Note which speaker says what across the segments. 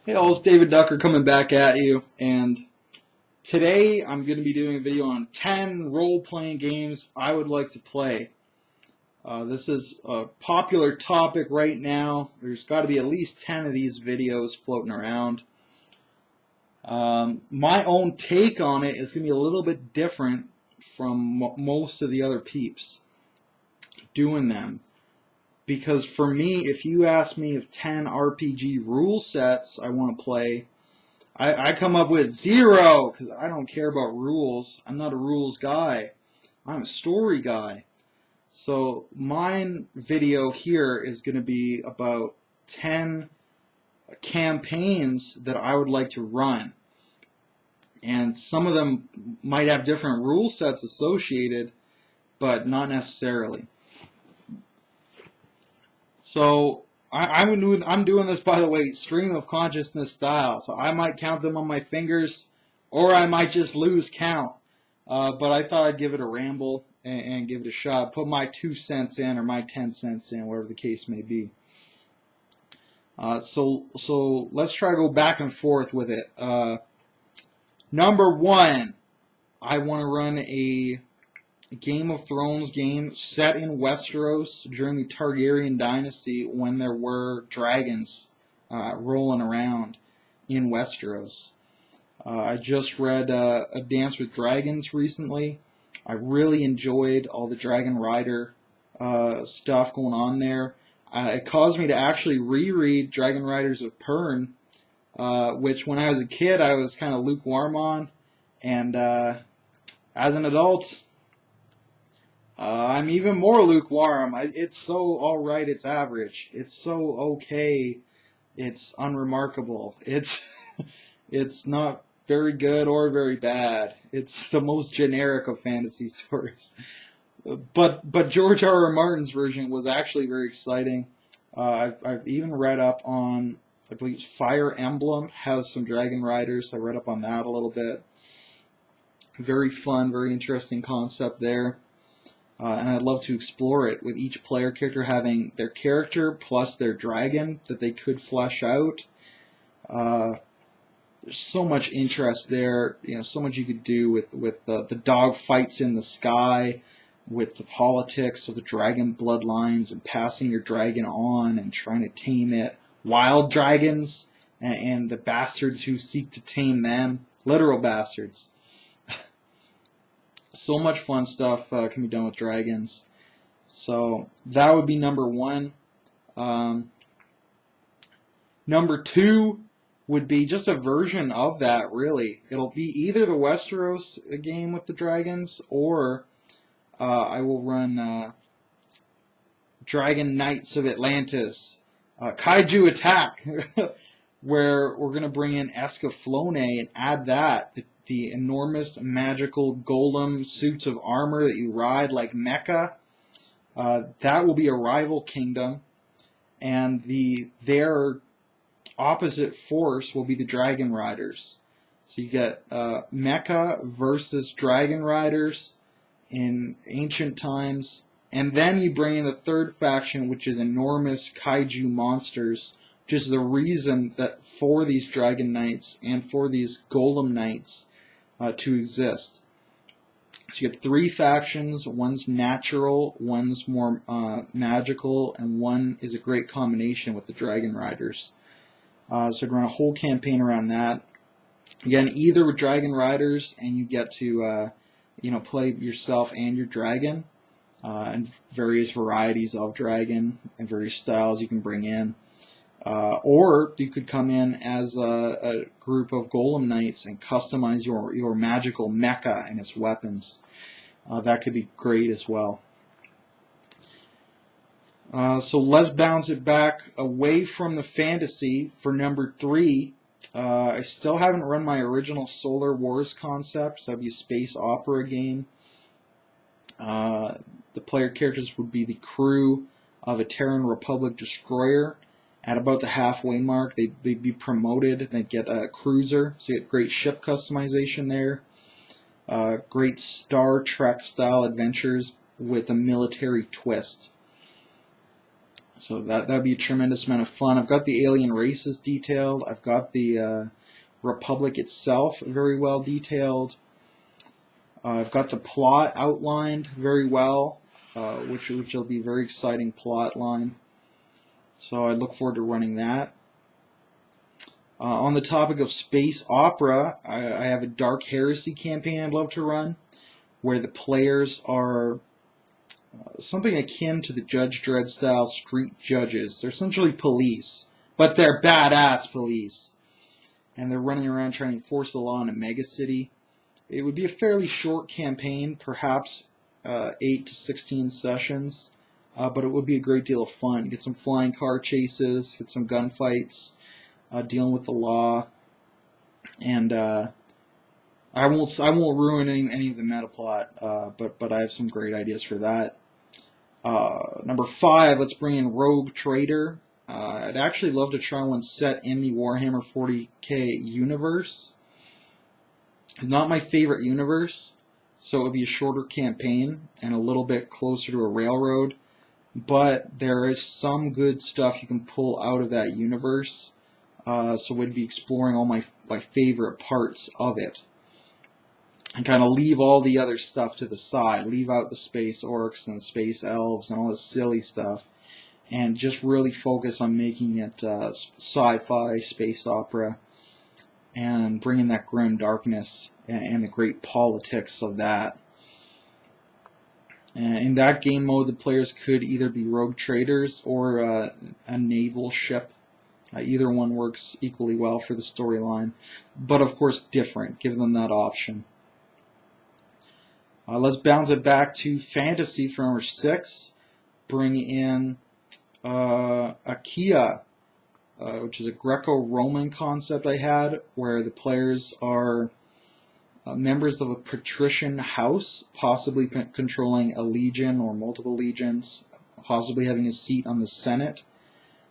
Speaker 1: Hey all, it's David Ducker coming back at you, and today I'm going to be doing a video on 10 role-playing games I would like to play. This is a popular topic right now. There's got to be at least 10 of these videos floating around. My own take on it is going to be a little bit different from most of the other peeps doing them. Because for me, if you ask me of 10 RPG rule sets I want to play, I come up with 0 because I don't care about rules. I'm not a rules guy. I'm a story guy. So mine video here is going to be about 10 campaigns that I would like to run. And some of them might have different rule sets associated, but not necessarily. So I'm doing this, by the way, stream of consciousness style. So I might count them on my fingers, or I might just lose count. But I thought I'd give it a ramble and give it a shot. Put my 2 cents in, or my 10 cents in, whatever the case may be. So let's try to go back and forth with it. Number 1, I want to run a Game of Thrones game set in Westeros during the Targaryen dynasty when there were dragons rolling around in Westeros. I just read A Dance with Dragons recently. I really enjoyed all the Dragon Rider stuff going on there. It caused me to actually reread Dragon Riders of Pern, which when I was a kid I was kind of lukewarm on, and as an adult I'm even more lukewarm. It's so alright, it's average. It's so okay, it's unremarkable. It's not very good or very bad. It's the most generic of fantasy stories. But George R. R. Martin's version was actually very exciting. I've even read up on, I believe Fire Emblem has some Dragon Riders. I read up on that a little bit. Very fun, very interesting concept there. And I'd love to explore it with each player character having their character plus their dragon that they could flesh out. There's so much interest there, so much you could do with the dog fights in the sky, with the politics of the dragon bloodlines and passing your dragon on and trying to tame it. Wild dragons and the bastards who seek to tame them. Literal bastards. So much fun stuff can be done with dragons. So that would be number 1. Number 2 would be just a version of that, really. It'll be either the Westeros game with the dragons, or I will run Dragon Knights of Atlantis, Kaiju Attack, where we're going to bring in Escaflowne and add that. The enormous magical golem suits of armor that you ride like mecha. That will be a rival kingdom, and their opposite force will be the Dragon Riders. So you get mecha versus Dragon Riders in ancient times, and then you bring in the third faction, which is enormous kaiju monsters, which is the reason that for these Dragon Knights and for these Golem Knights to exist. So you get 3 factions. One's natural, one's more magical, and one is a great combination with the Dragon Riders. So I'd run a whole campaign around that. Again, either with Dragon Riders, and you get to play yourself and your dragon, and various varieties of dragon and various styles you can bring in. Or you could come in as a group of Golem Knights and customize your magical mecha and its weapons. That could be great as well. So let's bounce it back away from the fantasy for number 3. I still haven't run my original Solar Wars concept, so that'd be a space opera game. The player characters would be the crew of a Terran Republic destroyer. At about the halfway mark, they'd be promoted. They'd get a cruiser, so you get great ship customization there. Great Star Trek style adventures with a military twist. So that'd be a tremendous amount of fun. I've got the alien races detailed. I've got the Republic itself very well detailed. I've got the plot outlined very well, which will be a very exciting plot line. So I look forward to running that. On the topic of space opera, I have a Dark Heresy campaign I'd love to run, where the players are something akin to the Judge Dredd style street judges. They're essentially police, but they're badass police. And they're running around trying to enforce the law in a megacity. It would be a fairly short campaign, perhaps 8 to 16 sessions, but it would be a great deal of fun. Get some flying car chases, get some gunfights, dealing with the law, and I won't ruin any of the meta plot, but I have some great ideas for that. Number 5, let's bring in Rogue Trader. I'd actually love to try one set in the Warhammer 40k universe. It's not my favorite universe, so it would be a shorter campaign and a little bit closer to a railroad, but there is some good stuff you can pull out of that universe, so we'd be exploring all my favorite parts of it. And kind of leave all the other stuff to the side, leave out the space orcs and space elves and all this silly stuff, and just really focus on making it sci-fi, space opera, and bringing that grim darkness and the great politics of that. And in that game mode, the players could either be rogue traders or a naval ship. Either one works equally well for the storyline, but of course different. Give them that option. Let's bounce it back to fantasy for number 6. Bring in Achaia, which is a Greco-Roman concept I had, where the players are members of a patrician house, possibly controlling a legion or multiple legions, possibly having a seat on the Senate.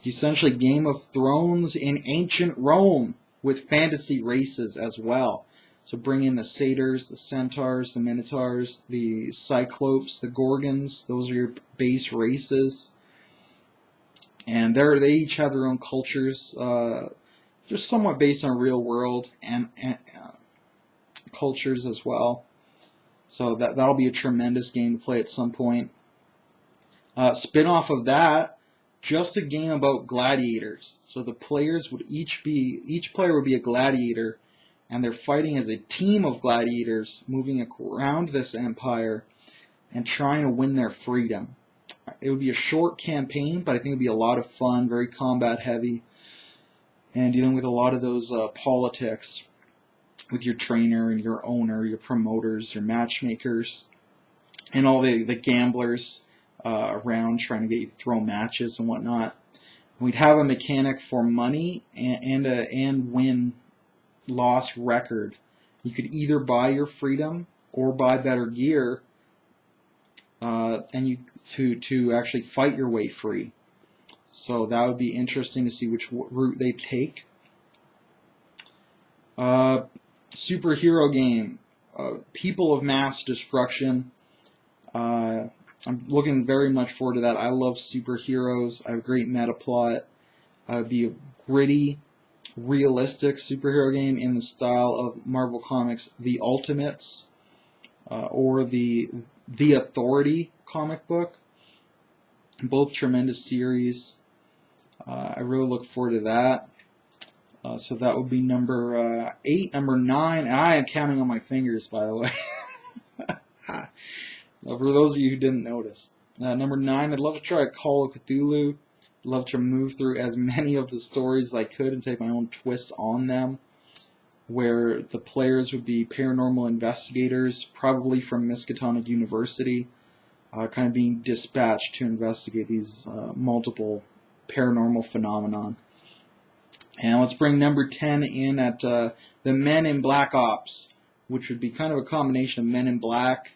Speaker 1: Essentially Game of Thrones in ancient Rome with fantasy races as well. So bring in the satyrs, the centaurs, the minotaurs, the cyclopes, the gorgons. Those are your base races. And they each have their own cultures, just somewhat based on real world and cultures as well. So that'll be a tremendous game to play at some point. Spin-off of that, just a game about gladiators. So the players would each player would be a gladiator, and they're fighting as a team of gladiators moving around this empire and trying to win their freedom. It would be a short campaign, but I think it would be a lot of fun, very combat heavy, and dealing with a lot of those politics with your trainer and your owner, your promoters, your matchmakers, and all the gamblers around trying to get you to throw matches and whatnot. We'd have a mechanic for money and win-loss record. You could either buy your freedom or buy better gear, and you to actually fight your way free. So that would be interesting to see which route they take. Superhero game, People of Mass Destruction. I'm looking very much forward to that. I love superheroes. I have a great meta plot. It would be a gritty, realistic superhero game in the style of Marvel Comics' The Ultimates, or the Authority comic book. Both tremendous series. I really look forward to that. So that would be number 8. Number 9, and I am counting on my fingers, by the way. For those of you who didn't notice. Number 9, I'd love to try a Call of Cthulhu. I'd love to move through as many of the stories as I could and take my own twist on them, where the players would be paranormal investigators, probably from Miskatonic University, kind of being dispatched to investigate these multiple paranormal phenomenon. And let's bring number 10 in at the Men in Black Ops, which would be kind of a combination of Men in Black,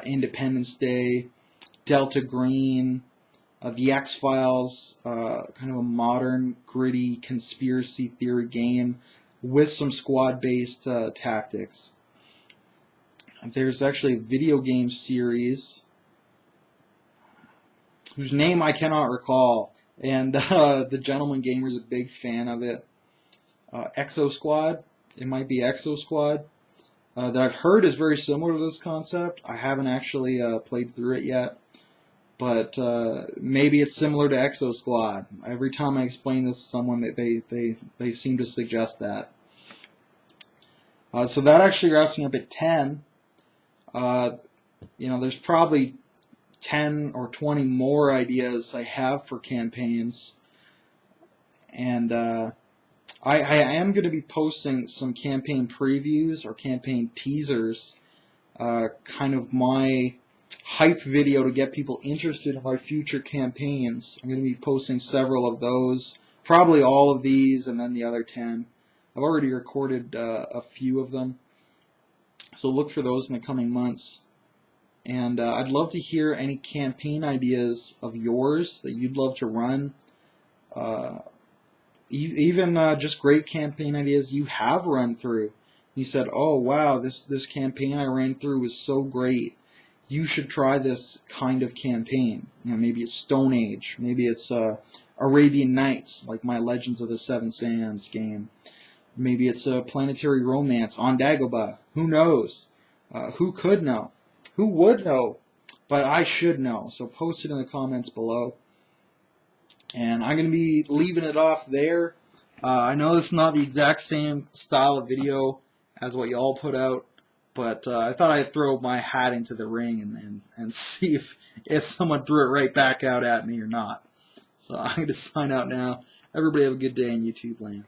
Speaker 1: Independence Day, Delta Green, the X-Files, kind of a modern, gritty conspiracy theory game with some squad-based tactics. There's actually a video game series whose name I cannot recall, and the Gentleman Gamer is a big fan of it. Exo Squad, it might be Exo Squad, that I've heard is very similar to this concept. I haven't actually played through it yet, but maybe it's similar to Exo Squad. Every time I explain this to someone, they seem to suggest that. So that actually wraps me up at 10. There's probably 10 or 20 more ideas I have for campaigns, and I am going to be posting some campaign previews or campaign teasers, kind of my hype video to get people interested in my future campaigns. I'm going to be posting several of those, probably all of these and then the other 10. I've already recorded a few of them, so look for those in the coming months. And I'd love to hear any campaign ideas of yours that you'd love to run. Even just great campaign ideas you have run through. You said, oh wow, this campaign I ran through was so great. You should try this kind of campaign. Maybe it's Stone Age. Maybe it's Arabian Nights, like my Legends of the Seven Sands game. Maybe it's a Planetary Romance on Dagobah. Who knows? Who could know? Who would know? But I should know. So post it in the comments below. And I'm going to be leaving it off there. I know it's not the exact same style of video as what y'all put out, but I thought I'd throw my hat into the ring and see if someone threw it right back out at me or not. So I'm going to sign out now. Everybody have a good day in YouTube land.